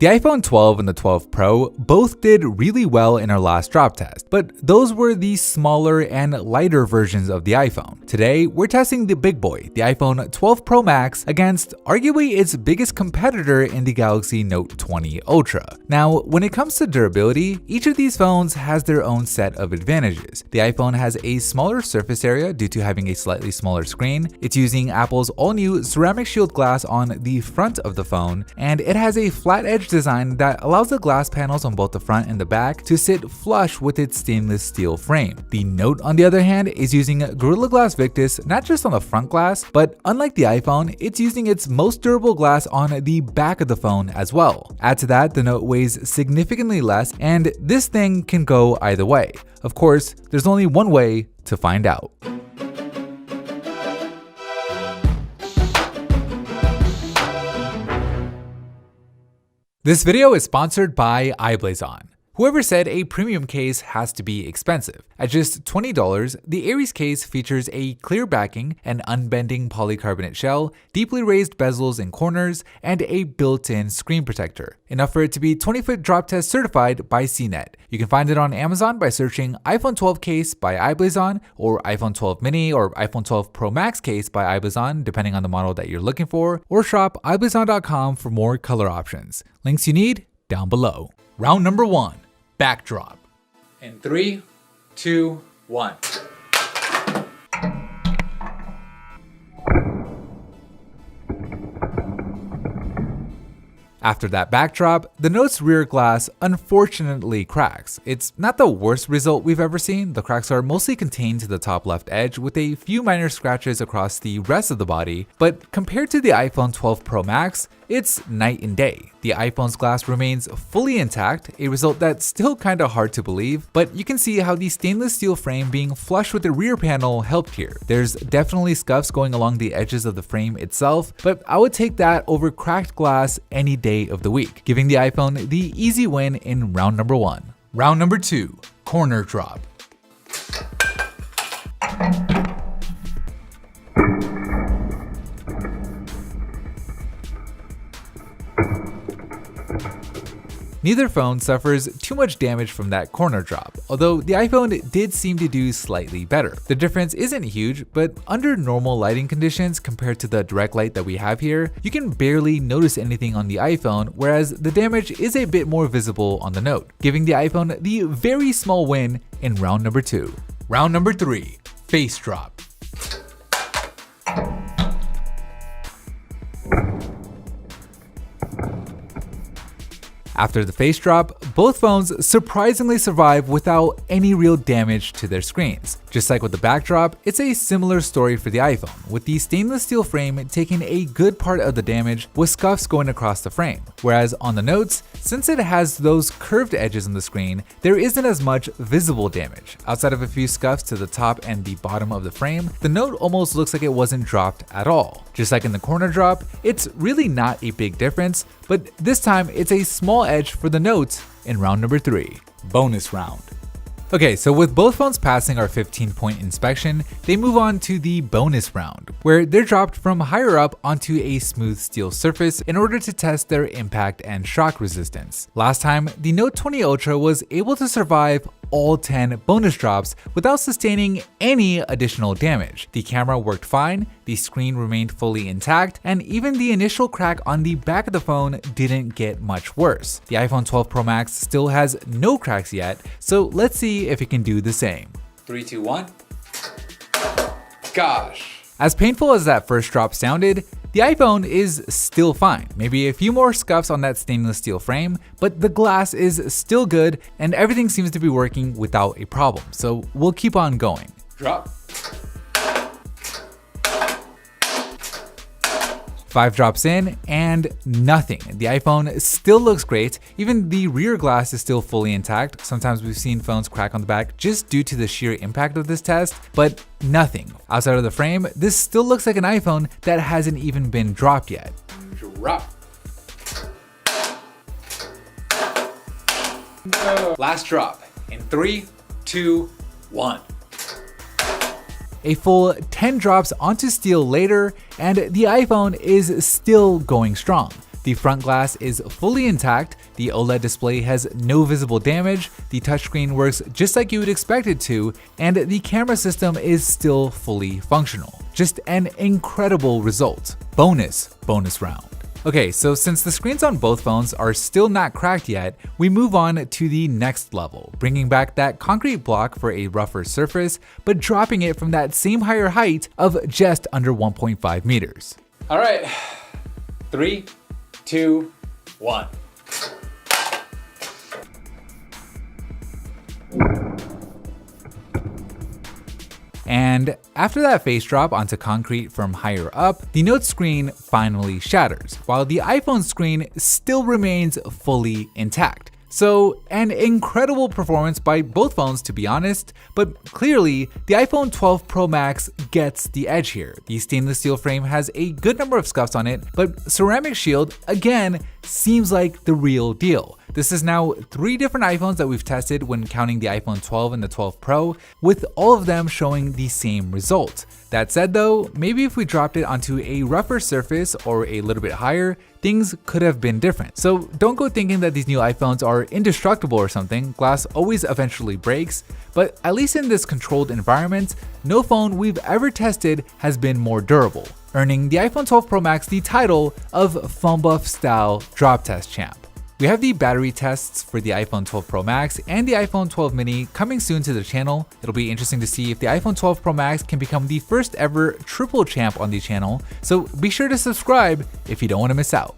The iPhone 12 and the 12 Pro both did really well in our last drop test, but those were the smaller and lighter versions of the iPhone. Today, we're testing the big boy, the iPhone 12 Pro Max, against arguably its biggest competitor in the Galaxy Note 20 Ultra. Now, when it comes to durability, each of these phones has their own set of advantages. The iPhone has a smaller surface area due to having a slightly smaller screen. It's using Apple's all-new ceramic shield glass on the front of the phone, and it has a flat edge design that allows the glass panels on both the front and the back to sit flush with its stainless steel frame. The Note, on the other hand, is using Gorilla Glass Victus not just on the front glass, but unlike the iPhone, it's using its most durable glass on the back of the phone as well. Add to that, the Note weighs significantly less, and this thing can go either way. Of course, there's only one way to find out. This video is sponsored by iBlazon. Whoever said a premium case has to be expensive? At just $20, the Aries case features a clear backing, an unbending polycarbonate shell, deeply raised bezels and corners, and a built-in screen protector, enough for it to be 20-foot drop test certified by CNET. You can find it on Amazon by searching iPhone 12 case by iBlazon, or iPhone 12 mini or iPhone 12 Pro Max case by iBlazon, depending on the model that you're looking for, or shop iBlazon.com for more color options. Links you need down below. Round number 1. Backdrop. In 3, 2, 1. After that backdrop, the Note's rear glass unfortunately cracks. It's not the worst result we've ever seen. The cracks are mostly contained to the top left edge with a few minor scratches across the rest of the body, but compared to the iPhone 12 Pro Max, it's night and day. The iPhone's glass remains fully intact, a result that's still kinda hard to believe, but you can see how the stainless steel frame being flush with the rear panel helped here. There's definitely scuffs going along the edges of the frame itself, but I would take that over cracked glass any day of the week, giving the iPhone the easy win in round number 1. Round number 2, corner drop. Neither phone suffers too much damage from that corner drop, although the iPhone did seem to do slightly better. The difference isn't huge, but under normal lighting conditions compared to the direct light that we have here, you can barely notice anything on the iPhone, whereas the damage is a bit more visible on the Note, giving the iPhone the very small win in round number 2. Round number 3, face drop. After the face drop, both phones surprisingly survive without any real damage to their screens. Just like with the backdrop, it's a similar story for the iPhone, with the stainless steel frame taking a good part of the damage with scuffs going across the frame. Whereas on the Notes, since it has those curved edges on the screen, there isn't as much visible damage. Outside of a few scuffs to the top and the bottom of the frame, the Note almost looks like it wasn't dropped at all. Just like in the corner drop, it's really not a big difference, but this time it's a small edge for the Note in round number 3, bonus round. Okay, so with both phones passing our 15-point inspection, they move on to the bonus round, where they're dropped from higher up onto a smooth steel surface in order to test their impact and shock resistance. Last time, the Note 20 Ultra was able to survive all 10 bonus drops without sustaining any additional damage. The camera worked fine, the screen remained fully intact, and even the initial crack on the back of the phone didn't get much worse. The iPhone 12 Pro Max still has no cracks yet, so let's see if it can do the same. 3, 2, 1. Gosh. As painful as that first drop sounded, the iPhone is still fine. Maybe a few more scuffs on that stainless steel frame, but the glass is still good and everything seems to be working without a problem. So we'll keep on going. Drop. 5 drops in and nothing. The iPhone still looks great. Even the rear glass is still fully intact. Sometimes we've seen phones crack on the back just due to the sheer impact of this test, but nothing. Outside of the frame, this still looks like an iPhone that hasn't even been dropped yet. Drop. Last drop in 3, 2, 1. A full 10 drops onto steel later, and the iPhone is still going strong. The front glass is fully intact, the OLED display has no visible damage, the touchscreen works just like you would expect it to, and the camera system is still fully functional. Just an incredible result. Bonus round. Okay, so since the screens on both phones are still not cracked yet, we move on to the next level, bringing back that concrete block for a rougher surface, but dropping it from that same higher height of just under 1.5 meters. All right, 3, 2, 1. And after that face drop onto concrete from higher up, the Note screen finally shatters, while the iPhone screen still remains fully intact. So an incredible performance by both phones, to be honest, but clearly the iPhone 12 Pro Max gets the edge here. The stainless steel frame has a good number of scuffs on it, but ceramic shield, again, seems like the real deal. This is now 3 different iPhones that we've tested when counting the iPhone 12 and the 12 Pro, with all of them showing the same result. That said though, maybe if we dropped it onto a rougher surface or a little bit higher, things could have been different. So don't go thinking that these new iPhones are indestructible or something. Glass always eventually breaks, but at least in this controlled environment, no phone we've ever tested has been more durable, earning the iPhone 12 Pro Max the title of Phone Buff Style Drop Test Champ. We have the battery tests for the iPhone 12 Pro Max and the iPhone 12 mini coming soon to the channel. It'll be interesting to see if the iPhone 12 Pro Max can become the first ever triple champ on the channel, so be sure to subscribe if you don't want to miss out.